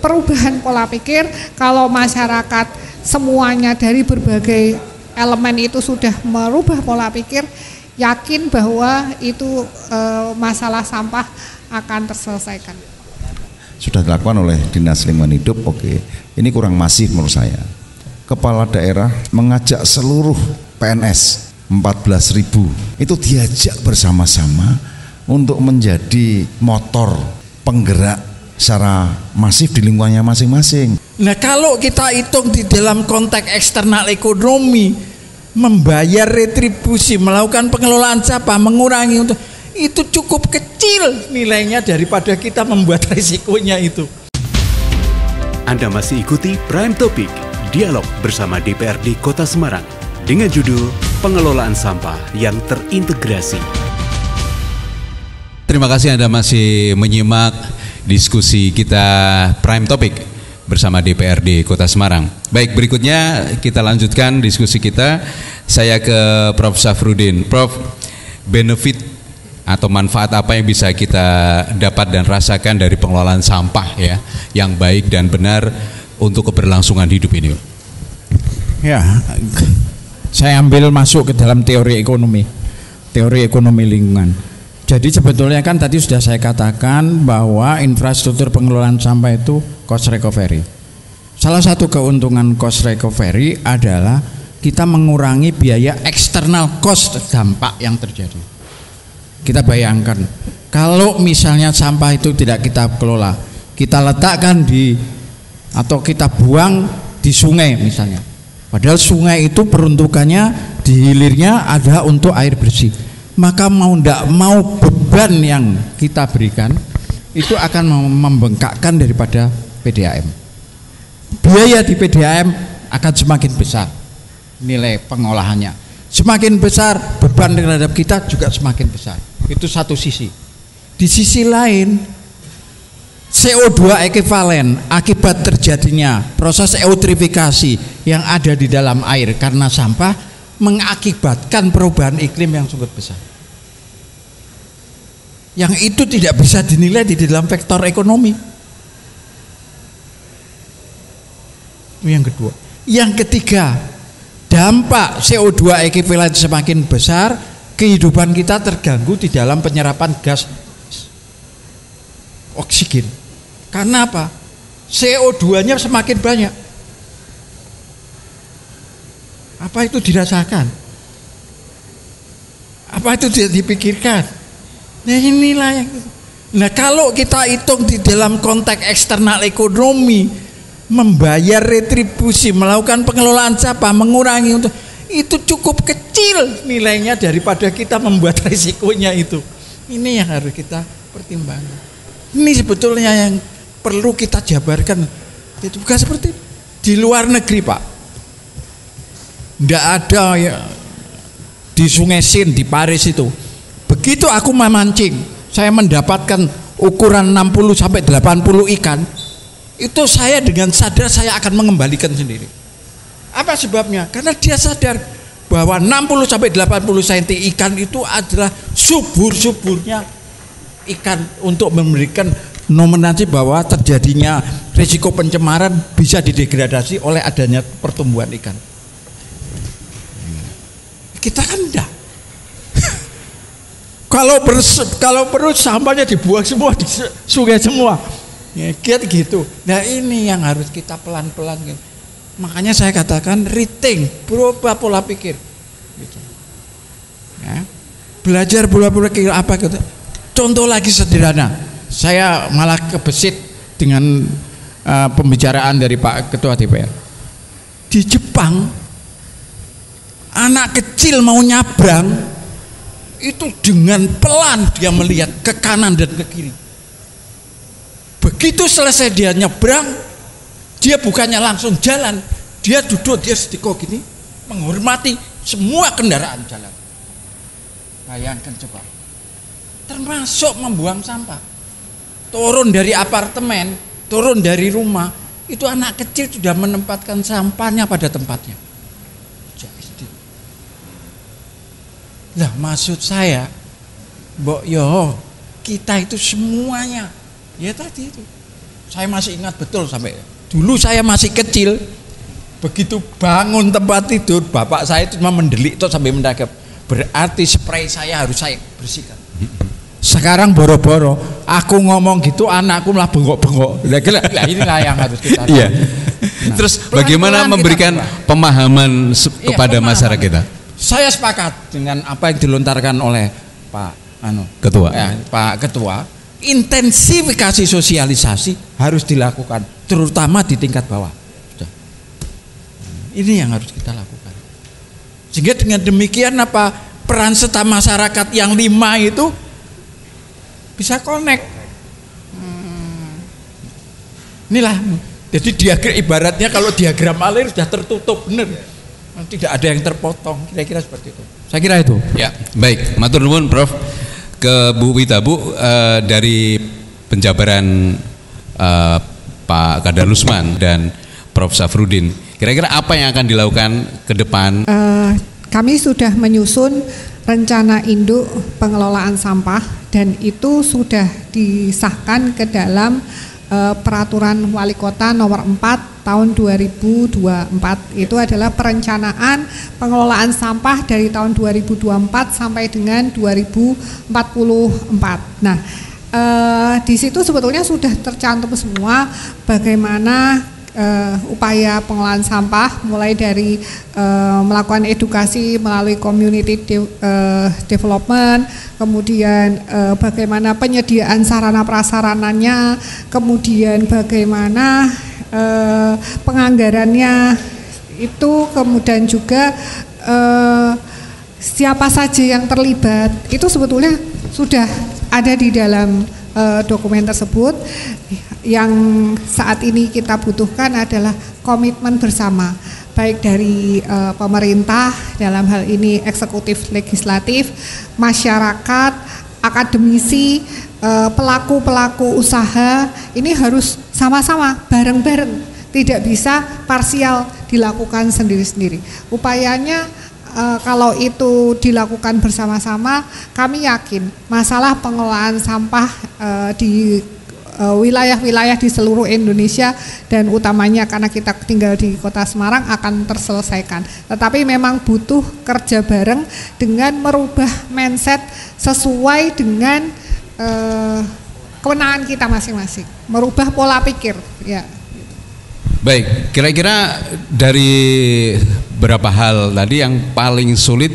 perubahan pola pikir. Kalau masyarakat semuanya dari berbagai elemen itu sudah merubah pola pikir, yakin bahwa itu masalah sampah akan terselesaikan. Sudah dilakukan oleh Dinas Lingkungan Hidup, oke. Ini kurang masif menurut saya. Kepala daerah mengajak seluruh PNS 14.000 itu diajak bersama-sama untuk menjadi motor penggerak secara masif di lingkungannya masing-masing. Nah, kalau kita hitung di dalam konteks eksternal ekonomi, membayar retribusi, melakukan pengelolaan sampah, mengurangi untuk itu cukup kecil nilainya daripada kita membuat risikonya itu. Anda masih ikuti Prime Topic, dialog bersama DPRD Kota Semarang dengan judul Pengelolaan Sampah yang Terintegrasi. Terima kasih Anda masih menyimak diskusi kita Prime Topic bersama DPRD Kota Semarang. Baik, berikutnya kita lanjutkan diskusi kita. Saya ke Prof. Safrudin. Prof, benefit atau manfaat apa yang bisa kita dapat dan rasakan dari pengelolaan sampah ya, yang baik dan benar untuk keberlangsungan hidup ini? Ya, saya ambil masuk ke dalam teori ekonomi lingkungan. Jadi sebetulnya kan tadi sudah saya katakan bahwa infrastruktur pengelolaan sampah itu cost recovery. Salah satu keuntungan cost recovery adalah kita mengurangi biaya eksternal cost dampak yang terjadi. Kita bayangkan kalau misalnya sampah itu tidak kita kelola, kita letakkan atau kita buang di sungai misalnya. Padahal sungai itu peruntukannya di hilirnya ada untuk air bersih. Maka mau tidak mau beban yang kita berikan itu akan membengkakkan daripada PDAM. Biaya di PDAM akan semakin besar nilai pengolahannya. Semakin besar beban terhadap kita juga semakin besar. Itu satu sisi. Di sisi lain, CO2 ekivalen akibat terjadinya proses eutrifikasi yang ada di dalam air karena sampah mengakibatkan perubahan iklim yang sangat besar. Yang itu tidak bisa dinilai di dalam vektor ekonomi. Yang kedua. Yang ketiga, dampak CO2 ekivalen semakin besar, kehidupan kita terganggu di dalam penyerapan gas oksigen. Karena apa? CO2-nya semakin banyak. Apa itu dirasakan? Apa itu tidak dipikirkan? Nah inilah yang. Nah kalau kita hitung di dalam konteks eksternal ekonomi, membayar retribusi, melakukan pengelolaan sampah, mengurangi untuk itu cukup kecil nilainya daripada kita membuat risikonya itu. Ini yang harus kita pertimbangkan. Ini sebetulnya yang perlu kita jabarkan. Itu bukan seperti di luar negeri, Pak. Tidak ada ya, di Sungai Sin di Paris itu. Begitu aku memancing, saya mendapatkan ukuran 60 sampai 80 ikan. Itu saya dengan sadar saya akan mengembalikan sendiri. Apa sebabnya? Karena dia sadar bahwa 60 sampai 80 cm ikan itu adalah subur-suburnya ikan untuk memberikan nominasi bahwa terjadinya risiko pencemaran bisa didegradasi oleh adanya pertumbuhan ikan. Kita kan enggak. Kalau perlu sampahnya dibuang semua di sungai semua. Ya, gitu. Nah ini yang harus kita pelan-pelan. Makanya saya katakan rethink, berubah pola pikir. Gitu. Ya. Belajar pola pikir apa gitu. Contoh lagi sederhana. Saya malah kebesit dengan pembicaraan dari Pak Ketua DPR. Di Jepang, anak kecil mau nyabrang itu dengan pelan dia melihat ke kanan dan ke kiri. Begitu selesai dia nyebrang, dia bukannya langsung jalan, dia duduk, dia sedikit gini, menghormati semua kendaraan jalan. Bayangkan coba, termasuk membuang sampah. Turun dari apartemen, turun dari rumah, itu anak kecil sudah menempatkan sampahnya pada tempatnya. Lah maksud saya, Mbok yo, kita itu semuanya, ya tadi itu, Saya masih ingat betul sampai dulu saya masih kecil, begitu bangun tempat tidur, bapak saya itu cuma mendelik itu sampai mendagap. Berarti spray saya harus saya bersihkan. Sekarang boro-boro aku ngomong gitu, anakku malah bengok-bengok. Lah inilah yang harus kita lakukan. Iya. Nah, terus bagaimana memberikan pemahaman kepada masyarakat kita? Saya sepakat dengan apa yang dilontarkan oleh Pak Ketua. Pak Ketua. Intensifikasi sosialisasi harus dilakukan, terutama di tingkat bawah. Ini yang harus kita lakukan. Sehingga dengan demikian peran serta masyarakat yang 5 itu bisa connect. Inilah. Jadi ibaratnya kalau diagram alir sudah tertutup benar. Tidak ada yang terpotong. Kira-kira seperti itu. Saya kira itu. Ya, baik. Matur nuwun Prof. Ke Bu Wita, Bu, dari penjabaran Pak Kadar Lusman dan Prof. Safrudin, kira-kira apa yang akan dilakukan ke depan? Kami sudah menyusun rencana induk pengelolaan sampah dan itu sudah disahkan ke dalam Peraturan Wali Kota nomor 4 tahun 2024. Itu adalah perencanaan pengelolaan sampah dari tahun 2024 sampai dengan 2044. Nah, di situ sebetulnya sudah tercantum semua bagaimana upaya pengelolaan sampah, mulai dari melakukan edukasi melalui community development, kemudian bagaimana penyediaan sarana prasarananya, kemudian bagaimana penganggarannya itu, kemudian juga siapa saja yang terlibat, itu sebetulnya sudah ada di dalam dokumen tersebut. Yang saat ini kita butuhkan adalah komitmen bersama, baik dari pemerintah dalam hal ini eksekutif, legislatif, masyarakat, akademisi, pelaku-pelaku usaha. Ini harus sama-sama, bareng-bareng, tidak bisa parsial dilakukan sendiri-sendiri. Upayanya kalau itu dilakukan bersama-sama, kami yakin masalah pengelolaan sampah di wilayah-wilayah di seluruh Indonesia dan utamanya karena kita tinggal di Kota Semarang akan terselesaikan. Tetapi memang butuh kerja bareng dengan merubah mindset sesuai dengan kewenangan kita masing-masing, merubah pola pikir. Ya. Baik, kira-kira dari beberapa hal tadi yang paling sulit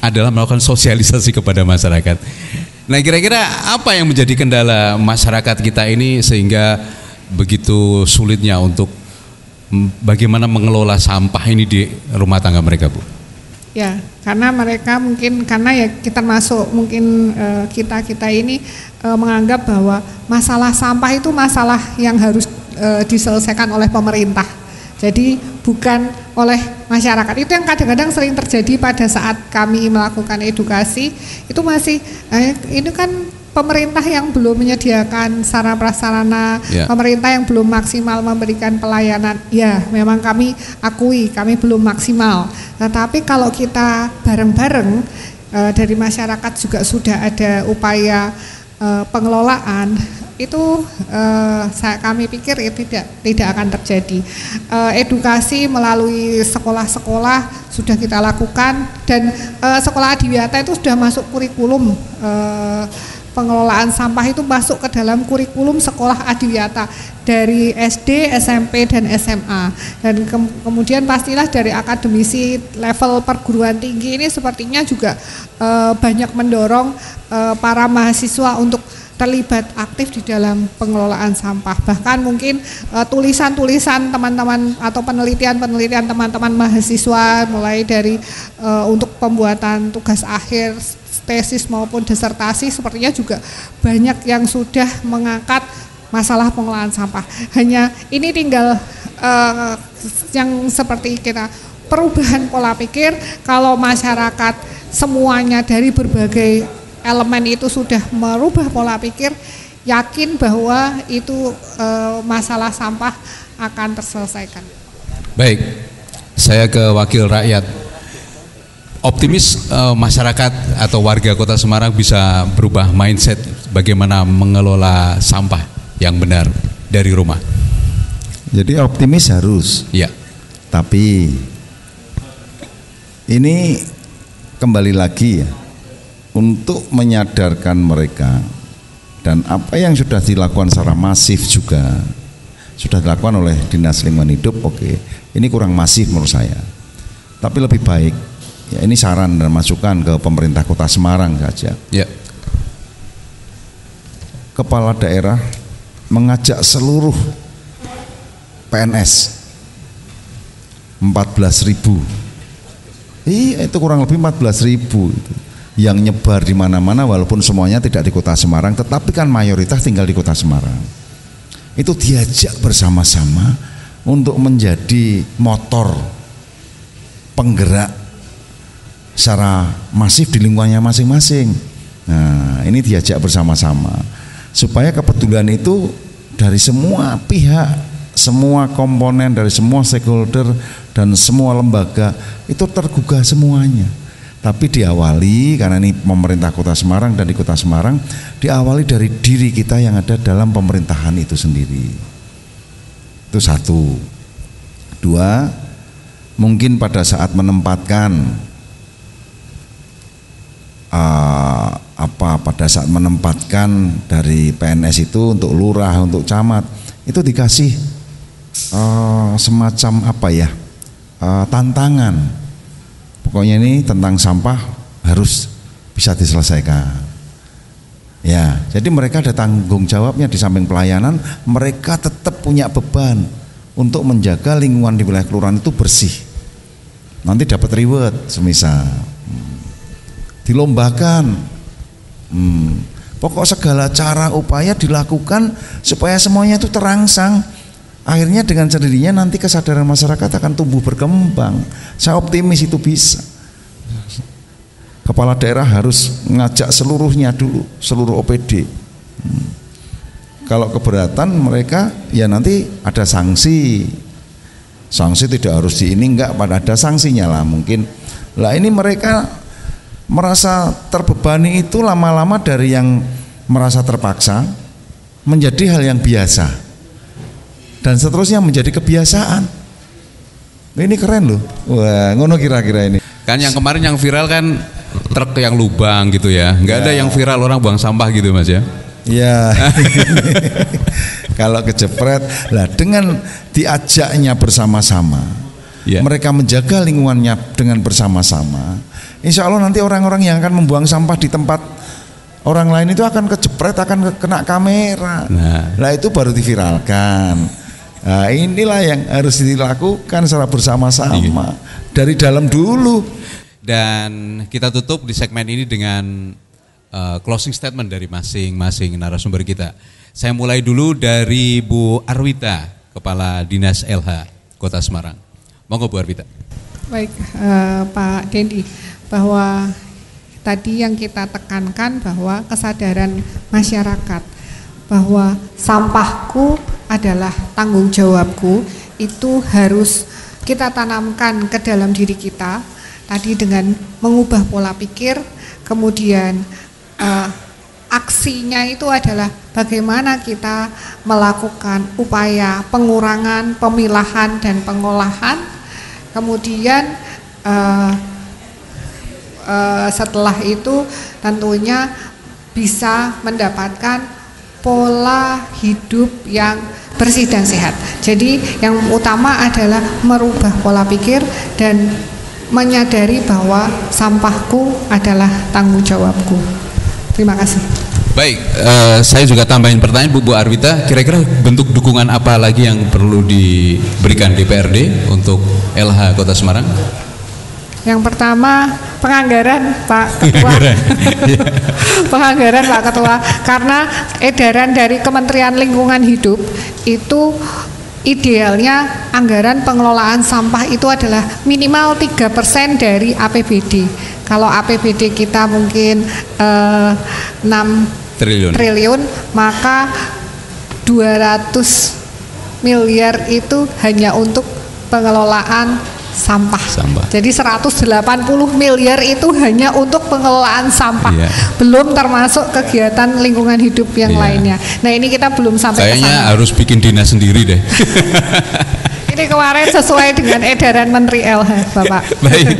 adalah melakukan sosialisasi kepada masyarakat. Nah, kira-kira apa yang menjadi kendala masyarakat kita ini sehingga begitu sulitnya untuk bagaimana mengelola sampah ini di rumah tangga mereka, Bu? Ya, karena mereka mungkin karena ya kita masuk mungkin kita ini menganggap bahwa masalah sampah itu masalah yang harus diselesaikan oleh pemerintah. Jadi bukan oleh masyarakat. Itu yang kadang-kadang sering terjadi pada saat kami melakukan edukasi. Itu masih ini kan pemerintah yang belum menyediakan sarana prasarana, pemerintah yang belum maksimal memberikan pelayanan. Ya, memang kami akui kami belum maksimal. Tetapi kalau kita bareng-bareng dari masyarakat juga sudah ada upaya pengelolaan, itu kami pikir itu tidak akan terjadi. Edukasi melalui sekolah-sekolah sudah kita lakukan dan sekolah adiwiyata itu sudah masuk kurikulum pengelolaan sampah, itu masuk ke dalam kurikulum sekolah adiwiyata dari SD, SMP dan SMA. Dan kemudian pastilah dari akademisi level perguruan tinggi ini sepertinya juga banyak mendorong para mahasiswa untuk terlibat aktif di dalam pengelolaan sampah. Bahkan mungkin tulisan-tulisan teman-teman atau penelitian-penelitian teman-teman mahasiswa mulai dari untuk pembuatan tugas akhir, tesis maupun disertasi sepertinya juga banyak yang sudah mengangkat masalah pengelolaan sampah. Hanya ini tinggal yang seperti kita perubahan pola pikir. Kalau masyarakat semuanya dari berbagai elemen itu sudah merubah pola pikir, yakin bahwa itu masalah sampah akan terselesaikan. Baik, saya ke wakil rakyat. Optimis masyarakat atau warga Kota Semarang bisa berubah mindset bagaimana mengelola sampah yang benar. dari rumah. Jadi optimis harus. Ya. Tapi ini kembali lagi ya, untuk menyadarkan mereka, dan apa yang sudah dilakukan secara masif juga sudah dilakukan oleh Dinas Lingkungan Hidup. Oke, ini kurang masif menurut saya. Tapi lebih baik, ya ini saran dan masukan ke pemerintah Kota Semarang saja. Ya. Kepala daerah mengajak seluruh PNS 14.000. Iya, itu kurang lebih 14.000 itu yang nyebar di mana-mana, walaupun semuanya tidak di Kota Semarang, tetapi kan mayoritas tinggal di Kota Semarang. Itu diajak bersama-sama untuk menjadi motor penggerak secara masif di lingkungannya masing-masing. Nah, ini diajak bersama-sama supaya kepedulian itu dari semua pihak, semua komponen, dari semua stakeholder dan semua lembaga itu tergugah semuanya. Tapi diawali, karena ini pemerintah Kota Semarang, dan di Kota Semarang diawali dari diri kita yang ada dalam pemerintahan itu sendiri. Itu satu. Dua, mungkin pada saat menempatkan pada saat menempatkan dari PNS itu untuk lurah, untuk camat, itu dikasih semacam apa ya, tantangan. Pokoknya ini tentang sampah harus bisa diselesaikan. Ya, jadi mereka ada tanggung jawabnya. Di samping pelayanan, mereka tetap punya beban untuk menjaga lingkungan di wilayah kelurahan itu bersih. Nanti dapat reward, semisal dilombakan. Pokok segala cara upaya dilakukan supaya semuanya itu terangsang. Akhirnya dengan sendirinya nanti kesadaran masyarakat akan tumbuh berkembang. Saya optimis itu bisa. Kepala daerah harus ngajak seluruhnya dulu, seluruh OPD. Kalau keberatan mereka, ya nanti ada sanksi. Sanksi tidak harus di ini, enggak, pada ada sanksinya lah mungkin. Lah ini mereka merasa terbebani itu lama-lama dari yang merasa terpaksa menjadi hal yang biasa. Dan seterusnya menjadi kebiasaan. Ini keren loh. Wah, ngono kira-kira ini. Kan yang kemarin yang viral kan truk yang lubang gitu ya. Nggak ada yang viral orang buang sampah gitu Mas ya. Ya. Kalau kejepret, lah dengan diajaknya bersama-sama, ya, mereka menjaga lingkungannya dengan bersama-sama. Insya Allah nanti orang-orang yang akan membuang sampah di tempat orang lain itu akan kejepret, akan kena kamera. Nah itu baru diviralkan. Nah inilah yang harus dilakukan secara bersama-sama dari dalam dulu. Dan kita tutup di segmen ini dengan closing statement dari masing-masing narasumber kita. Saya mulai dulu dari Bu Arwita, Kepala Dinas LH Kota Semarang. Monggo Bu Arwita. Baik, Pak Dendi, bahwa tadi yang kita tekankan bahwa kesadaran masyarakat bahwa sampahku adalah tanggung jawabku itu harus kita tanamkan ke dalam diri kita tadi dengan mengubah pola pikir, kemudian aksinya itu adalah bagaimana kita melakukan upaya pengurangan, pemilahan dan pengolahan, kemudian setelah itu tentunya bisa mendapatkan pola hidup yang bersih dan sehat. Jadi yang utama adalah merubah pola pikir dan menyadari bahwa sampahku adalah tanggung jawabku. Terima kasih. Baik, saya juga tambahin pertanyaan Bu Arwita, kira-kira bentuk dukungan apa lagi yang perlu diberikan DPRD untuk LH Kota Semarang? Yang pertama penganggaran Pak Ketua. Penganggaran Pak Ketua, karena edaran dari Kementerian Lingkungan Hidup itu idealnya anggaran pengelolaan sampah itu adalah minimal 3% dari APBD. Kalau APBD kita mungkin 6 triliun, maka 200 miliar itu hanya untuk pengelolaan sampah. Sampah. Jadi 180 miliar itu hanya untuk pengelolaan sampah. Iya. Belum termasuk kegiatan lingkungan hidup yang Iya. lainnya. Nah, ini kita belum sampai ke Kayaknya sana. harus bikin dinas sendiri deh. Ini kemarin sesuai dengan edaran Menteri LH, Bapak. Baik.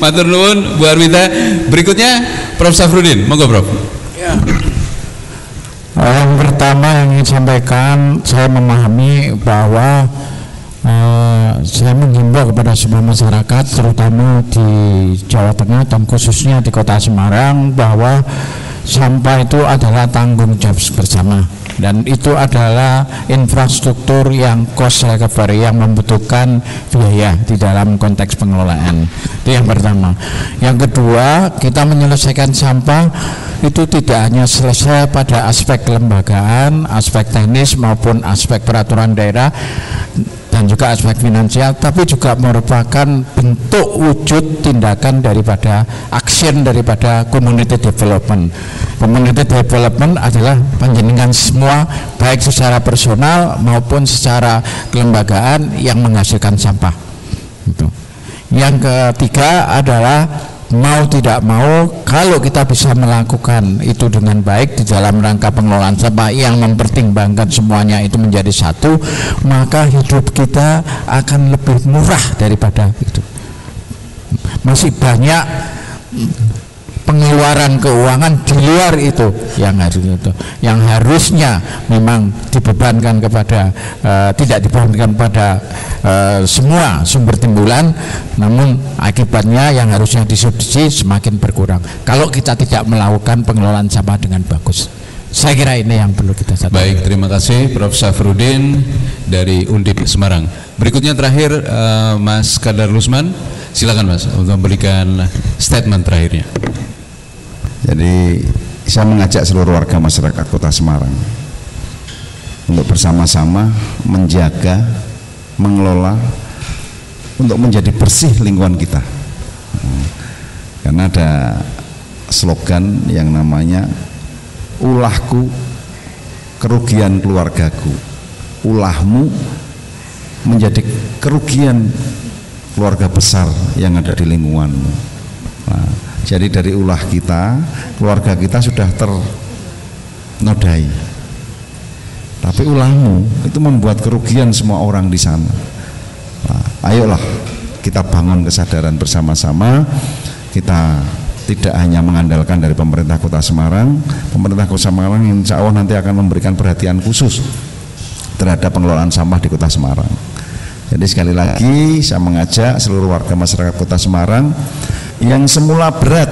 Matur nuwun Bu Arwita. Berikutnya Prof Safrudin, monggo Prof. Ya. Yang pertama yang ingin sampaikan, saya memahami bahwa saya menghimbau kepada semua masyarakat, terutama di Jawa Tengah dan khususnya di Kota Semarang, bahwa sampah itu adalah tanggung jawab bersama, dan itu adalah infrastruktur yang cost recovery, yang membutuhkan biaya di dalam konteks pengelolaan. Itu yang pertama. Yang kedua, kita menyelesaikan sampah itu tidak hanya selesai pada aspek kelembagaan, aspek teknis maupun aspek peraturan daerah dan juga aspek finansial, tapi juga merupakan bentuk wujud tindakan daripada action daripada community development. Community development adalah panjenengan semua, baik secara personal maupun secara kelembagaan, yang menghasilkan sampah. Itu. Yang ketiga adalah mau tidak mau, kalau kita bisa melakukan itu dengan baik di dalam rangka pengelolaan sampah yang mempertimbangkan semuanya itu menjadi satu, maka hidup kita akan lebih murah daripada itu. Masih banyak pengeluaran keuangan di luar itu yang harusnya memang dibebankan kepada tidak dibebankan pada semua sumber timbulan, namun akibatnya yang harusnya disubsidi semakin berkurang kalau kita tidak melakukan pengelolaan sampah dengan bagus. Saya kira ini yang perlu kita sadari. Baik, terima kasih Prof Safrudin dari Undip Semarang. Berikutnya terakhir Mas Kadar Lusman, silakan Mas untuk memberikan statement terakhirnya. Jadi saya mengajak seluruh warga masyarakat Kota Semarang untuk bersama-sama menjaga, mengelola, untuk menjadi bersih lingkungan kita. Karena ada slogan yang namanya ulahku kerugian keluargaku, ulahmu menjadi kerugian keluarga besar yang ada di lingkunganmu. Nah, jadi dari ulah kita, keluarga kita sudah ternodai. Tapi ulahmu itu membuat kerugian semua orang di sana. Nah, ayolah kita bangun kesadaran bersama-sama. Kita tidak hanya mengandalkan dari pemerintah Kota Semarang. Pemerintah Kota Semarang insya Allah nanti akan memberikan perhatian khusus terhadap pengelolaan sampah di Kota Semarang. Jadi sekali lagi saya mengajak seluruh warga masyarakat Kota Semarang yang semula berat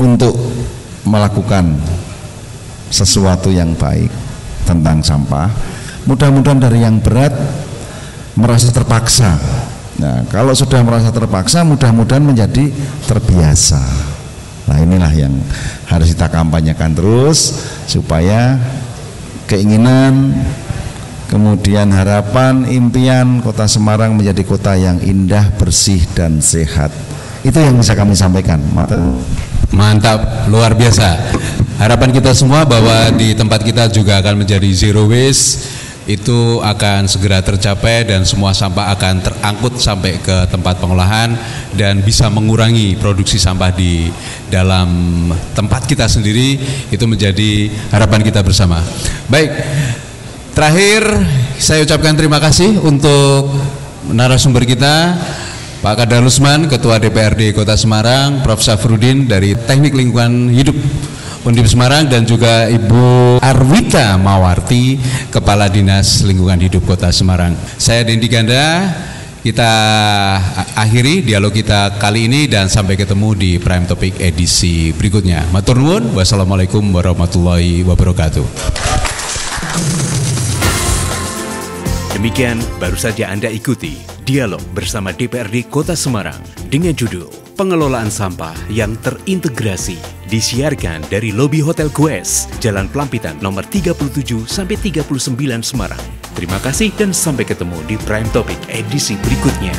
untuk melakukan sesuatu yang baik tentang sampah, mudah-mudahan dari yang berat merasa terpaksa. Nah, kalau sudah merasa terpaksa, mudah-mudahan menjadi terbiasa. Nah, inilah yang harus kita kampanyekan terus supaya keinginan, kemudian harapan, impian Kota Semarang menjadi kota yang indah, bersih dan sehat. Itu yang bisa kami sampaikan. Mantap, luar biasa. Harapan kita semua bahwa di tempat kita juga akan menjadi zero waste, itu akan segera tercapai dan semua sampah akan terangkut sampai ke tempat pengolahan dan bisa mengurangi produksi sampah di dalam tempat kita sendiri. Itu menjadi harapan kita bersama. Baik, terakhir saya ucapkan terima kasih untuk narasumber kita, Pak Kadar Lusman, Ketua DPRD Kota Semarang, Prof Safrudin dari Teknik Lingkungan Hidup Undip Semarang, dan juga Ibu Arwita Mawarti, Kepala Dinas Lingkungan Hidup Kota Semarang. Saya Dendi Ganda, kita akhiri dialog kita kali ini dan sampai ketemu di Prime Topic edisi berikutnya. Matur nuwun, wassalamualaikum warahmatullahi wabarakatuh. Demikian baru saja Anda ikuti dialog bersama DPRD Kota Semarang dengan judul Pengelolaan Sampah yang Terintegrasi, disiarkan dari lobi Hotel Quest, Jalan Pelampitan nomor 37-39 Semarang. Terima kasih dan sampai ketemu di Prime Topic edisi berikutnya.